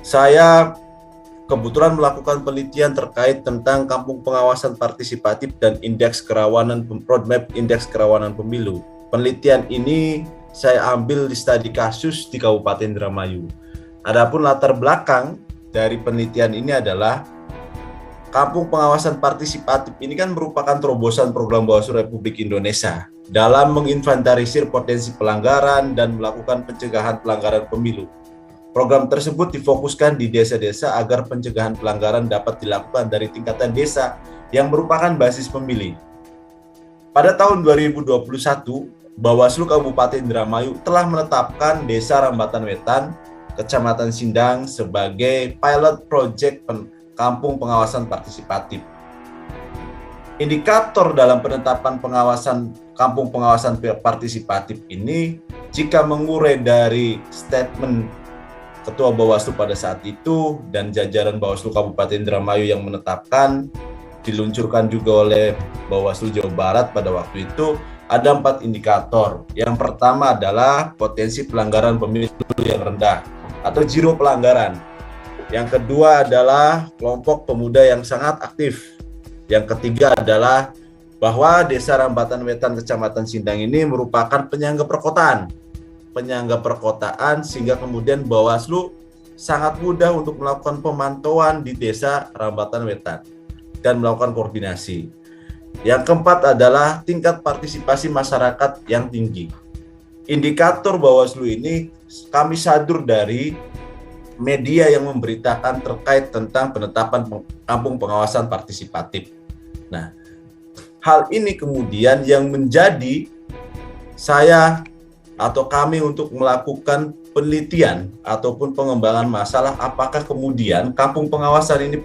Saya kebetulan melakukan penelitian terkait tentang kampung pengawasan partisipatif dan indeks kerawanan roadmap indeks kerawanan pemilu. Penelitian ini saya ambil di studi kasus di Kabupaten Indramayu. Adapun latar belakang dari penelitian ini adalah kampung pengawasan partisipatif ini kan merupakan terobosan program Bawaslu Republik Indonesia dalam menginventarisir potensi pelanggaran dan melakukan pencegahan pelanggaran pemilu. Program tersebut difokuskan di desa-desa agar pencegahan pelanggaran dapat dilakukan dari tingkatan desa yang merupakan basis pemilih. Pada tahun 2021, Bawaslu Kabupaten Indramayu telah menetapkan Desa Rambatan Wetan, Kecamatan Sindang sebagai pilot project kampung pengawasan partisipatif. Indikator dalam penetapan pengawasan kampung pengawasan partisipatif ini, jika mengurai dari statement Ketua Bawaslu pada saat itu dan jajaran Bawaslu Kabupaten Indramayu yang menetapkan, diluncurkan juga oleh Bawaslu Jawa Barat pada waktu itu, ada 4 indikator. Yang pertama adalah potensi pelanggaran pemilu yang rendah atau zero pelanggaran. Yang kedua adalah kelompok pemuda yang sangat aktif. Yang ketiga adalah bahwa Desa Rambatan Wetan Kecamatan Sindang ini merupakan penyangga perkotaan. Penyangga perkotaan sehingga kemudian Bawaslu sangat mudah untuk melakukan pemantauan di Desa Rambatan Wetan dan melakukan koordinasi. Yang keempat adalah tingkat partisipasi masyarakat yang tinggi. Indikator Bawaslu ini kami sadur dari media yang memberitakan terkait tentang penetapan kampung pengawasan partisipatif. Nah, hal ini kemudian yang menjadi saya atau kami untuk melakukan penelitian ataupun pengembangan masalah apakah kemudian kampung pengawasan ini,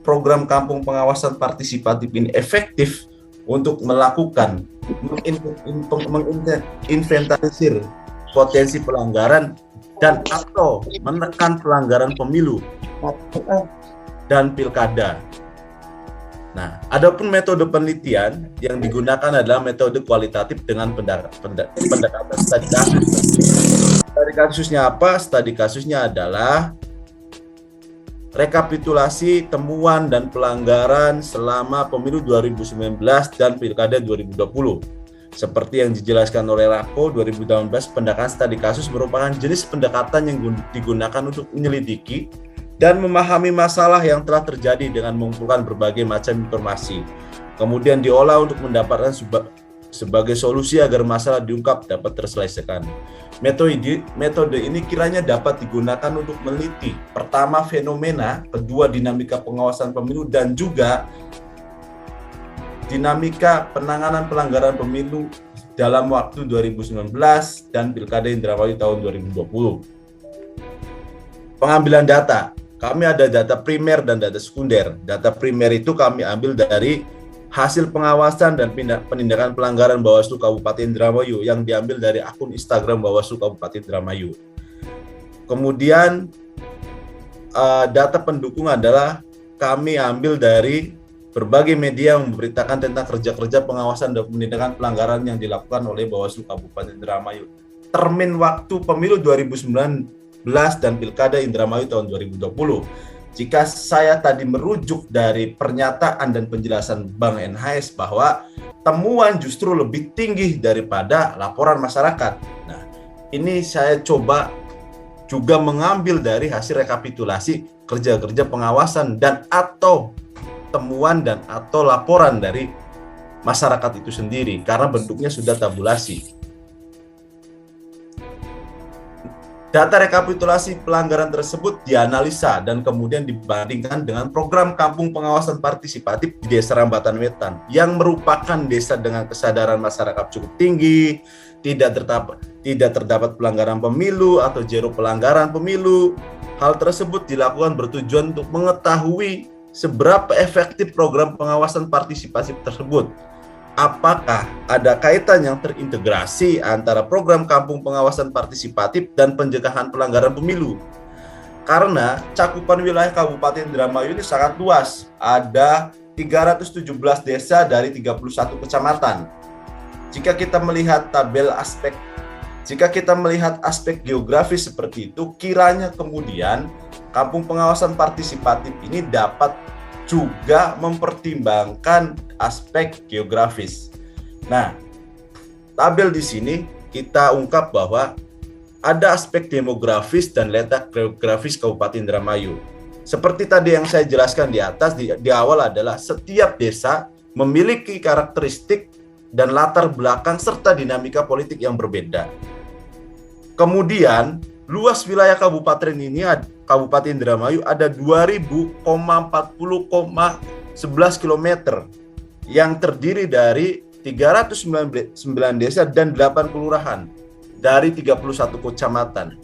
program kampung pengawasan partisipatif ini efektif untuk melakukan menginventarisir potensi pelanggaran dan atau menekan pelanggaran pemilu dan pilkada. Nah, adapun metode penelitian yang digunakan adalah metode kualitatif dengan pendekatan studi kasus. Studi kasusnya apa? Studi kasusnya adalah rekapitulasi temuan dan pelanggaran selama pemilu 2019 dan pilkada 2020. Seperti yang dijelaskan oleh Rako 2018, pendekatan studi kasus merupakan jenis pendekatan yang digunakan untuk menyelidiki dan memahami masalah yang telah terjadi dengan mengumpulkan berbagai macam informasi. Kemudian diolah untuk mendapatkan sebagai solusi agar masalah diungkap dapat terselesaikan. Metode ini kiranya dapat digunakan untuk meneliti pertama fenomena, kedua dinamika pengawasan pemilu, dan juga dinamika penanganan pelanggaran pemilu dalam waktu 2019 dan Pilkada Indramayu tahun 2020. Pengambilan data, kami ada data primer dan data sekunder. Data primer itu kami ambil dari hasil pengawasan dan penindakan pelanggaran Bawaslu Kabupaten Indramayu yang diambil dari akun Instagram Bawaslu Kabupaten Indramayu. Kemudian data pendukung adalah kami ambil dari berbagai media yang memberitakan tentang kerja-kerja pengawasan dan penindakan pelanggaran yang dilakukan oleh Bawaslu Kabupaten Indramayu. Termin waktu pemilu 2019 dan Pilkada Indramayu tahun 2020. Jika saya tadi merujuk dari pernyataan dan penjelasan Bang NHS bahwa temuan justru lebih tinggi daripada laporan masyarakat. Nah, ini saya coba juga mengambil dari hasil rekapitulasi kerja-kerja pengawasan dan atau temuan dan atau laporan dari masyarakat itu sendiri karena bentuknya sudah tabulasi. Data rekapitulasi pelanggaran tersebut dianalisa dan kemudian dibandingkan dengan program kampung pengawasan partisipatif di Desa Rambatan Wetan yang merupakan desa dengan kesadaran masyarakat cukup tinggi, tidak terdapat pelanggaran pemilu atau zero pelanggaran pemilu. Hal tersebut dilakukan bertujuan untuk mengetahui seberapa efektif program pengawasan partisipasi tersebut. Apakah ada kaitan yang terintegrasi antara program kampung pengawasan partisipatif dan pencegahan pelanggaran pemilu? Karena cakupan wilayah Kabupaten Indramayu ini sangat luas. Ada 317 desa dari 31 kecamatan. Jika kita melihat aspek geografis seperti itu, kiranya kemudian kampung pengawasan partisipatif ini dapat juga mempertimbangkan aspek geografis. Nah, tabel di sini kita ungkap bahwa ada aspek demografis dan letak geografis Kabupaten Indramayu. Seperti tadi yang saya jelaskan di atas, di awal adalah setiap desa memiliki karakteristik dan latar belakang serta dinamika politik yang berbeda. Kemudian, luas wilayah kabupaten ini, Kabupaten Indramayu ada 2040,11 km yang terdiri dari 399 desa dan 8 kelurahan dari 31 kecamatan.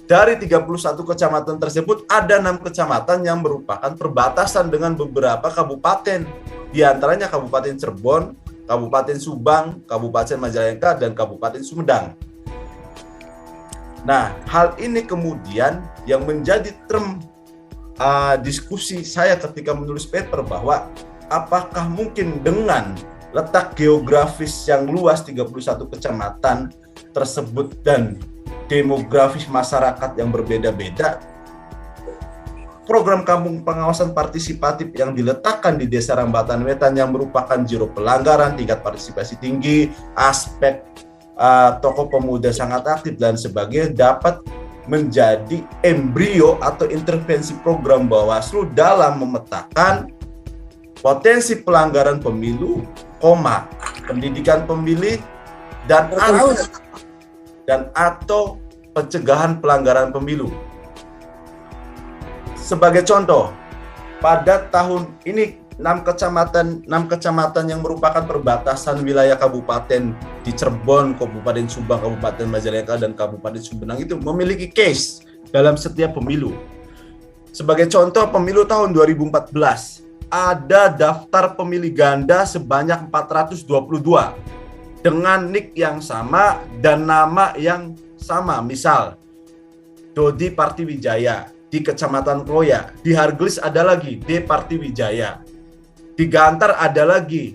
Dari 31 kecamatan tersebut ada 6 kecamatan yang merupakan perbatasan dengan beberapa kabupaten, di antaranya Kabupaten Cirebon, Kabupaten Subang, Kabupaten Majalengka, dan Kabupaten Sumedang. Nah, hal ini kemudian yang menjadi term diskusi saya ketika menulis paper, bahwa apakah mungkin dengan letak geografis yang luas 31 kecamatan tersebut dan demografis masyarakat yang berbeda-beda, program kampung pengawasan partisipatif yang diletakkan di Desa Rambatan Wetan yang merupakan zero pelanggaran, tingkat partisipasi tinggi, aspek tokoh pemuda sangat aktif dan sebagainya, dapat menjadi embrio atau intervensi program Bawaslu dalam memetakan potensi pelanggaran pemilu, pendidikan pemilih, dan atau pencegahan pelanggaran pemilu. Sebagai contoh, pada tahun ini 6 kecamatan yang merupakan perbatasan wilayah kabupaten di Cirebon, Kabupaten Subang, Kabupaten Majalengka, dan Kabupaten Sumedang itu memiliki case dalam setiap pemilu. Sebagai contoh, pemilu tahun 2014 ada daftar pemilih ganda sebanyak 422 dengan nik yang sama dan nama yang sama. Misal, Dodi Partiwijaya di Kecamatan Kloya, di Hargelis ada lagi D Partiwijaya, di Gantar ada lagi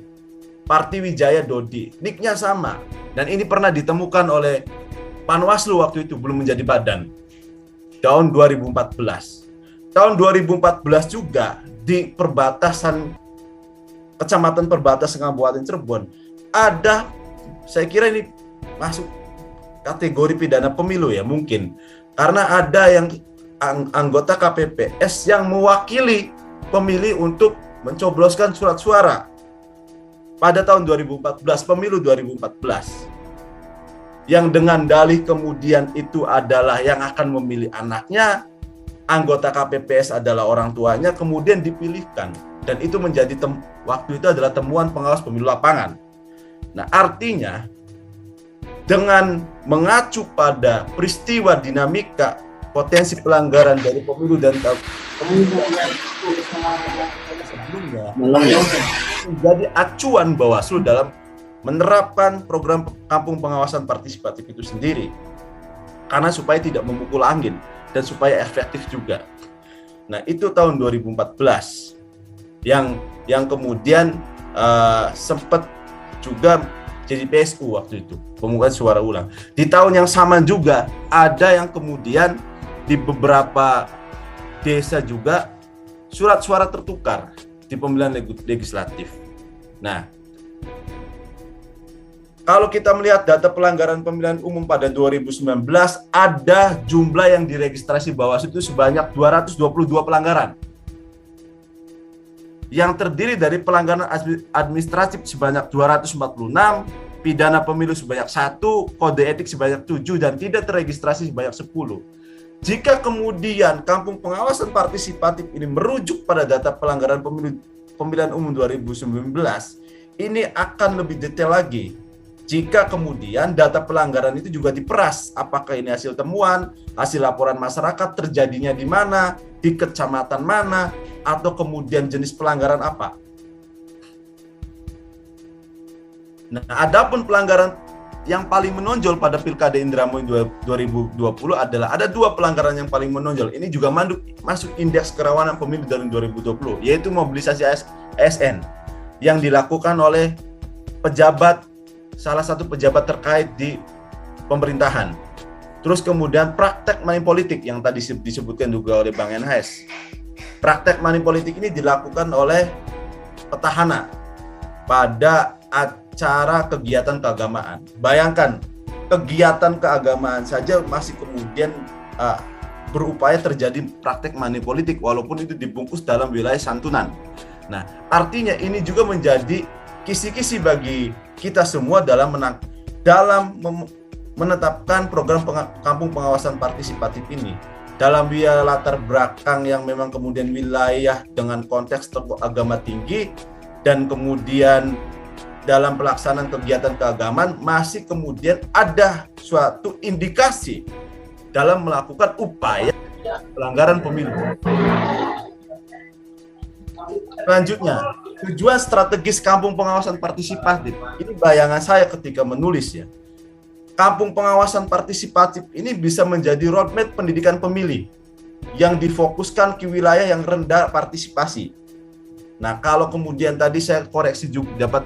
Partiwijaya Dodi, niknya sama. Dan ini pernah ditemukan oleh Panwaslu waktu itu, belum menjadi badan, tahun 2014. Tahun 2014 juga di perbatasan kecamatan perbatasan Kabupaten Cirebon ada, saya kira ini masuk kategori pidana pemilu ya mungkin, karena ada yang anggota KPPS yang mewakili pemilih untuk mencobloskan surat suara pada tahun 2014, pemilu 2014, yang dengan dalih kemudian itu adalah yang akan memilih anaknya, anggota KPPS adalah orang tuanya, kemudian dipilihkan, dan itu menjadi waktu itu adalah temuan pengawas pemilu lapangan. Nah, artinya dengan mengacu pada peristiwa dinamika potensi pelanggaran dari pemilu dan sebelumnya menjadi acuan Bawaslu dalam menerapkan program kampung pengawasan partisipatif itu sendiri, karena supaya tidak memukul angin dan supaya efektif juga. Nah, itu tahun 2014 yang kemudian sempat juga jadi PSU waktu itu, pemungutan suara ulang. Di tahun yang sama juga ada yang kemudian di beberapa desa juga surat suara tertukar di pemilihan legislatif. Nah, kalau kita melihat data pelanggaran pemilihan umum pada 2019, ada jumlah yang diregistrasi Bawaslu itu sebanyak 222 pelanggaran. Yang terdiri dari pelanggaran administratif sebanyak 246, pidana pemilu sebanyak 1, kode etik sebanyak 7, dan tidak terregistrasi sebanyak 10. Jika kemudian kampung pengawasan partisipatif ini merujuk pada data pelanggaran pemilihan umum 2019, ini akan lebih detail lagi. Jika kemudian data pelanggaran itu juga diperas, apakah ini hasil temuan, hasil laporan masyarakat, terjadinya di mana, di kecamatan mana, atau kemudian jenis pelanggaran apa. Nah, adapun pelanggaran yang paling menonjol pada Pilkada Indramayu 2020 adalah ada 2 pelanggaran yang paling menonjol. Ini juga masuk indeks kerawanan pemilu tahun 2020, yaitu mobilisasi ASN yang dilakukan oleh salah satu pejabat terkait di pemerintahan. Terus kemudian praktek money politik yang tadi disebutkan juga oleh Bang NHS. Praktek money politik ini dilakukan oleh petahana pada acara kegiatan keagamaan. Bayangkan, kegiatan keagamaan saja masih kemudian berupaya terjadi praktek money politik walaupun itu dibungkus dalam wilayah santunan. Nah, artinya ini juga menjadi kisi-kisi bagi kita semua dalam menetapkan program kampung pengawasan partisipatif ini. Dalam wilayah latar belakang yang memang kemudian wilayah dengan konteks tokoh agama tinggi, dan kemudian dalam pelaksanaan kegiatan keagamaan masih kemudian ada suatu indikasi dalam melakukan upaya pelanggaran pemilu. Selanjutnya, tujuan strategis kampung pengawasan partisipatif. Ini bayangan saya ketika menulis ya. Kampung pengawasan partisipatif ini bisa menjadi roadmap pendidikan pemilih yang difokuskan ke wilayah yang rendah partisipasi. Nah, kalau kemudian tadi saya koreksi juga, dapat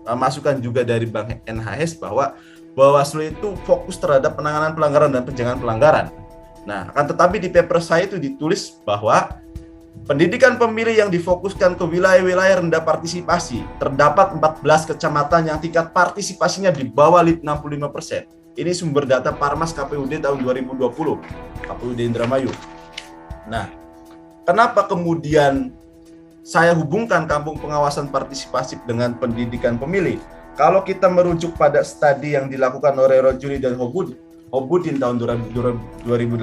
masukan juga dari Bang NHS bahwa Bawaslu itu fokus terhadap penanganan pelanggaran dan pencegahan pelanggaran. Nah, akan tetapi di paper saya itu ditulis bahwa pendidikan pemilih yang difokuskan ke wilayah-wilayah rendah partisipasi, terdapat 14 kecamatan yang tingkat partisipasinya di bawah 65%. Ini sumber data Parmas KPUD tahun 2020, KPUD Indramayu. Nah, kenapa kemudian saya hubungkan kampung pengawasan partisipatif dengan pendidikan pemilih? Kalau kita merujuk pada studi yang dilakukan oleh Rojuni dan Hobudin tahun 2018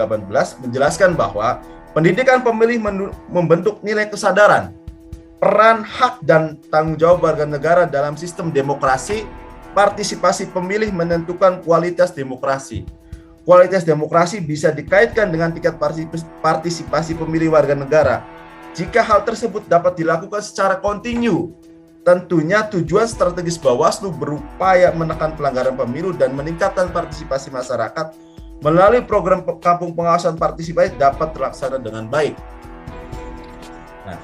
menjelaskan bahwa pendidikan pemilih membentuk nilai kesadaran, peran, hak, dan tanggung jawab warga negara dalam sistem demokrasi. Partisipasi pemilih menentukan kualitas demokrasi. Kualitas demokrasi bisa dikaitkan dengan tingkat partisipasi pemilih warga negara. Jika hal tersebut dapat dilakukan secara kontinu, tentunya tujuan strategis Bawaslu berupaya menekan pelanggaran pemilu dan meningkatkan partisipasi masyarakat melalui program kampung pengawasan partisipatif dapat terlaksana dengan baik. Nah,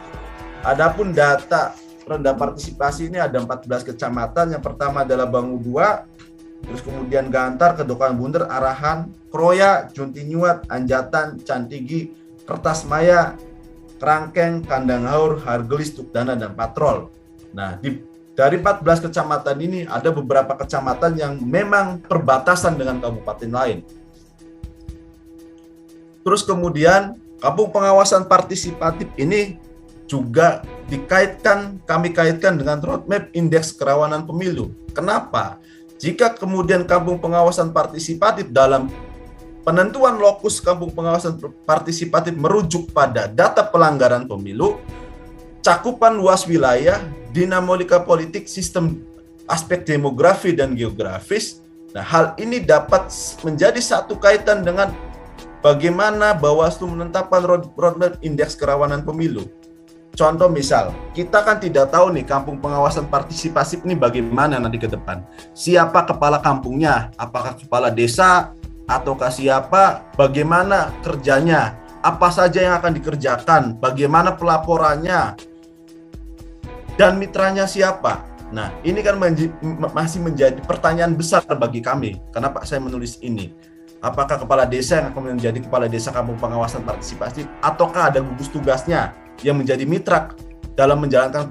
adapun data rendah partisipasi ini ada 14 kecamatan. Yang pertama adalah Bangu 2, terus kemudian Gantar, Kedokan Bunder, Arahan, Kroya, Juntinyuat, Anjatan, Cantigi, Kertasmaya, Kerangkeng, Kandang Haur, Hargelis, Tukdana, dan Patrol. Nah, dari 14 kecamatan ini ada beberapa kecamatan yang memang perbatasan dengan kabupaten lain. Terus kemudian kampung pengawasan partisipatif ini juga kami kaitkan dengan roadmap indeks kerawanan pemilu. Kenapa? Jika kemudian kampung pengawasan partisipatif dalam penentuan lokus kampung pengawasan partisipatif merujuk pada data pelanggaran pemilu, cakupan luas wilayah, dinamika politik, sistem aspek demografi dan geografis. Nah, hal ini dapat menjadi satu kaitan dengan bagaimana Bawaslu menetapkan roadmap indeks kerawanan pemilu. Contoh misal, kita kan tidak tahu nih kampung pengawasan partisipatif ini bagaimana nanti ke depan. Siapa kepala kampungnya? Apakah kepala desa ataukah siapa? Bagaimana kerjanya? Apa saja yang akan dikerjakan? Bagaimana pelaporannya? Dan mitranya siapa? Nah, ini kan masih menjadi pertanyaan besar bagi kami. Kenapa saya menulis ini? Apakah kepala desa yang akan menjadi kepala desa kampung pengawasan partisipatif ataukah ada gugus tugasnya yang menjadi mitra dalam menjalankan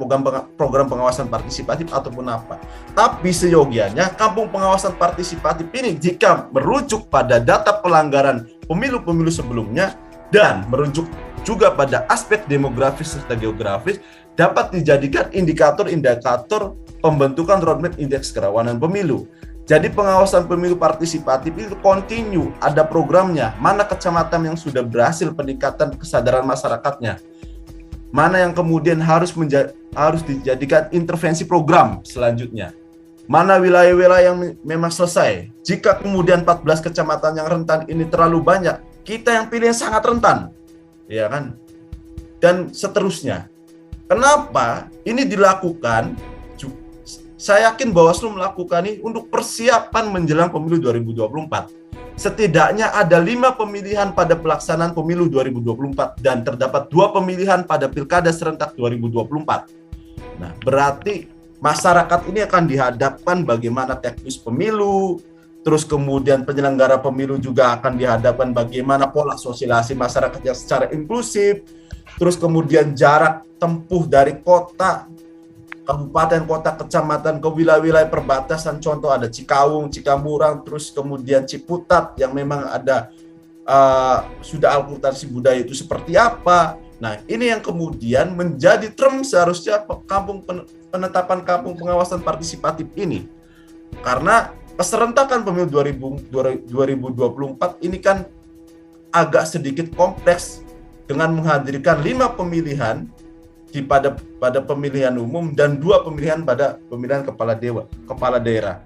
program pengawasan partisipatif ataupun apa. Tapi seyogianya kampung pengawasan partisipatif ini jika merujuk pada data pelanggaran pemilu-pemilu sebelumnya dan merujuk juga pada aspek demografis serta geografis dapat dijadikan indikator-indikator pembentukan roadmap indeks kerawanan pemilu. Jadi pengawasan pemilu partisipatif itu kontinu, ada programnya, mana kecamatan yang sudah berhasil peningkatan kesadaran masyarakatnya, mana yang kemudian harus dijadikan intervensi program selanjutnya, mana wilayah-wilayah yang memang selesai. Jika kemudian 14 kecamatan yang rentan ini terlalu banyak, kita yang pilih yang sangat rentan, ya kan? Dan seterusnya. Kenapa ini dilakukan? Saya yakin Bawaslu melakukan ini untuk persiapan menjelang pemilu 2024. Setidaknya ada 5 pemilihan pada pelaksanaan pemilu 2024 dan terdapat 2 pemilihan pada pilkada serentak 2024. Nah, berarti masyarakat ini akan dihadapkan bagaimana teknis pemilu, Terus kemudian penyelenggara pemilu juga akan dihadapkan bagaimana pola sosialisasi masyarakat yang secara inklusif. Terus kemudian jarak tempuh dari kota, kabupaten, kota, kecamatan ke wilayah-wilayah perbatasan. Contoh ada Cikawung, Cikamurang, terus kemudian Ciputat yang memang ada sudah akulturasi budaya itu seperti apa. Nah, ini yang kemudian menjadi term seharusnya penetapan kampung pengawasan partisipatif ini. Karena keserentakan pemilu 2024 ini kan agak sedikit kompleks dengan menghadirkan 5 pemilihan pada pemilihan umum dan 2 pemilihan pada pemilihan kepala daerah.